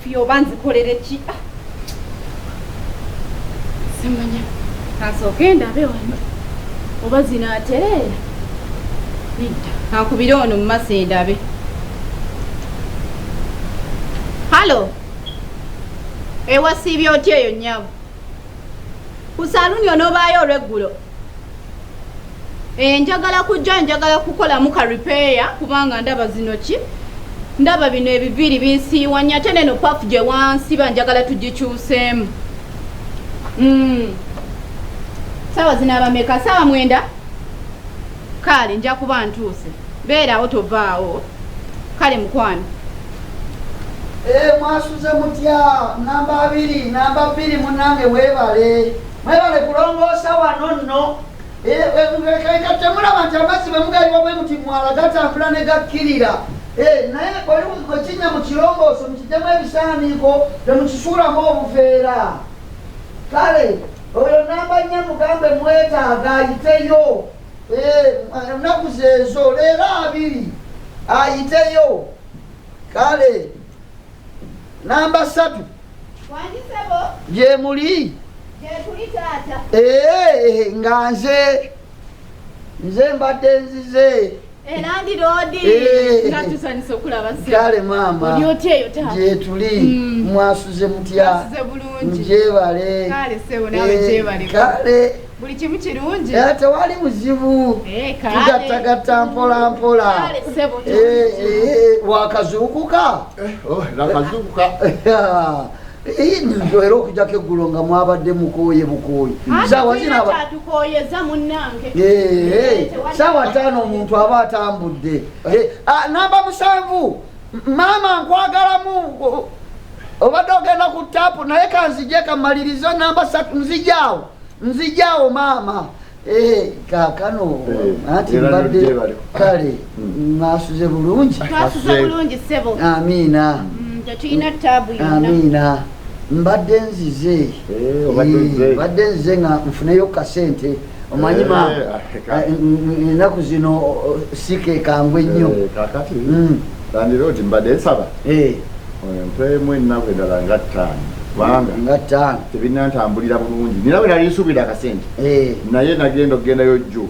fio banzikolere ki semanya kasokenda abe wano oba zinaaterera nidda akubire ono mu masenda abe halo ewasiibye otya eyo nnyabo ku saluni onobaayo olweggulo njagala kujja njagala kukolamu ka repair kubanga ndaba zino ki ndaba bino ebiviri binsiiwanya ate neno pafu gye wansiba njagala tugikyuseemu sawa zinaabameka sawa mwenda kale nja kuba ntuuse beerawo tovaawo kale mukwano mwasuze mutya namba 2 munange mwebale kulongoosa wano nno temulaba nti amazzi bemugaliwa bwe muti mwala gatambula ne gakkirira naye okinya mu kirongooso mukiddemu ebisaaniiko temukisuulamu obuveera kale oyo namba 4 mugambe mwetaaga ayiteyo ennaku zeezo leero 2 ayiteyo kale namba 3 gye muli nga nze mbadde nzize Landiloodi natusanise okulaba kale maama gye tuli mwasuze mutya njebale kale buli kimu kirungi tewali muzibu tugattagatta mpola mpola wakazuukuka nzo era okujjako eggulo nga mwabadde mukooye bukooye saawa 5 omuntu aba atambudde namba 7 maama nkwagalamu obadde ogenda ku taapu naye kanzije kamalirizo namba 3 nzijaawo maama kaakano anti mbadde kale mwasuze bulungi amiina amiina mbadde nzize nga nfuneyo kasente omanyi ennaku zino sikekangwe nnyo Landiloodi mbadde nsaba mpemu ennaku endala nga 5 tebinantambulira bulungi nina bwe nali nsuubira akasente naye nagenda okugendayo jjo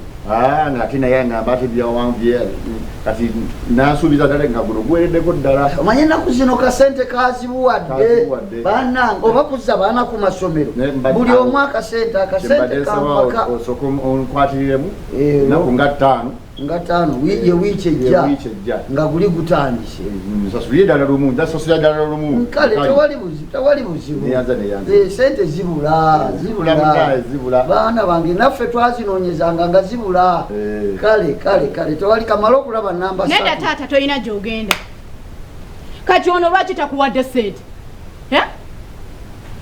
ng'ate naye ngamba ate byawanvye kati nansuubiza ddala nga guno guwereddeko ddala omanye ennaku zino kasente kazibuwadde bannange oba kuzza baana ku masomero buli omu akasente kampaka osooka onkwatiriremu ennaku nga 5 wiiki ejja nga guli gutandise nsasulire ddala lumu ndasasula ddala lumu kale tewali buzibu sente zibula baana bange naffe twazinoonyezanga nga zibula kale tewali kamala okulaba namba nenda taata toyina gy'ogenda kati ono lwaki takuwadde sente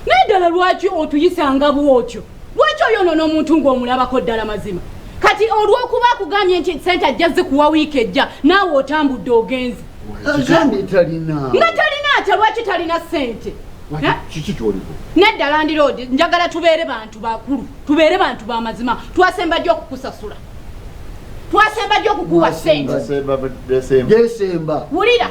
naddala lwaki otuyisanga bwotyo lwaki oyonoona omuntu ng'omulabako ddala mazima kati olw'okuba akugambye nti sente ajja zikuwa wiiki ejja naawe otambudde ogenzi nga talina atya lwaki talina sente kiki kyoliko nedda Landiloodi njagala tubeere bantu bakulu tubeere bantu b'amazima twasemba ddi okukusasula twasemba ddi okukuwa sente Desemba wulira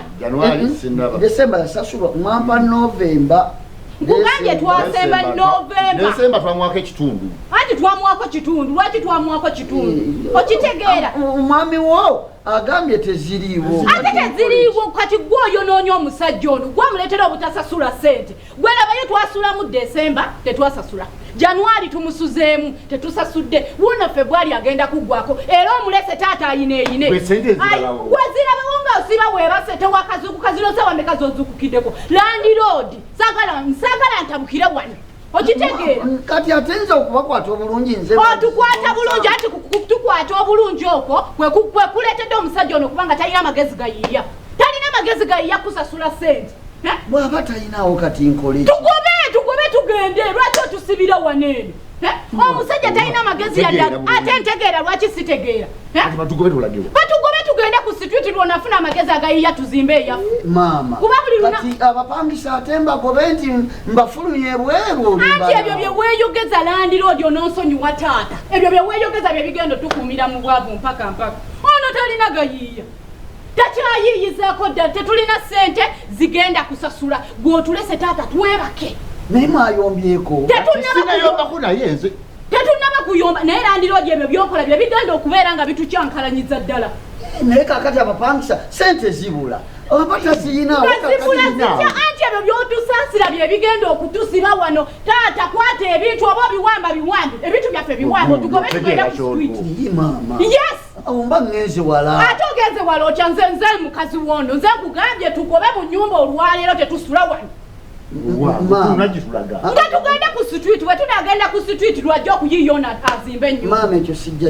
Desemba yasasulwa mwamba Novemba nkugambye twasemba Novemba Desemba twamuwako ekitundu anti twamuwako kitundu lwaki twamuwako kitundu okitegeera omwami wo agambye teziriiwo ate teziriiwo kati gwe oyonoonya omusajja ono gwamuleetera obutasasula sente gwerabayo twasulamu Desemba tetwasasula Januari tumusuzeemu tetusasudde wuno Februari agenda kuggwako era omulese taata ayine wezirabawo nga osiba weebase tewakazuukuka zino sawa meka zozuukukiddeko Landiloodi nsagala ntabukire wano okitegeera kati ate nze okubakwata obulungi nze otukwata bulungi ati tukwata obulungi okwo kwe kuleetedde omusajja ono kubanga talina amagezi gayiiya kusasula sente bw'aba talinaawo kati nkole tugobe tugende lwaki otusibira waneeno omusajja talina amagezi yadde ate ntegeera lwaki sitegeera batugobe tugende ku situiti lwonafuna amagezi agayiiya tuzimbe eyaffe maama kati abapangisa ate mbagobe nti mbafulumye bweru anti ebyo bye weeyogeza Landiloodi onoonsonyiwa taata ebyo bye weeyogeza bye bigenda tukuumira mu bwavu mpaka ono talina gayiiya takyayiyizaako ddala tetulina ssente zigenda kusasula gw'otulese taata twebake naye mwayombyeko sinayombako naye nze tetunnaba kuyomba naye Landiloodi ebyo byokola bye bigenda okubeera nga bitukyankalanyiza ddala naye kakati abapangisa ssente zibula zibula anti ebyo byotusaasira bye bigenda okutusiba wano taata kwata ebintu oba biwambe ebintu byaffe biwambe otugobe tugenda ku switi yes omba ngenze wala ate ogenze wala otya nze mukazi wondo nze nkugambye tugobe mu nnyumba olwaleero tetusula wano nga tugenda ku street we tunagenda ku street lwajja okuyiyona azimbe ennyumba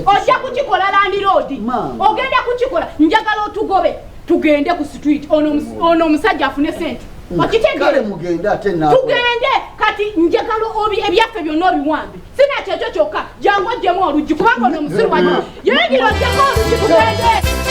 ojja kukikola Landiloodi ogenda kukikola njagala otugobe tugende ku street ono omusajja afune sente tugende kati njagala ebyaffe byonna obiwambe sina kyekyo kyokka jangu oddemu oluggi kubanga ono omusiru wanyu yingira oddemu oluggi tugende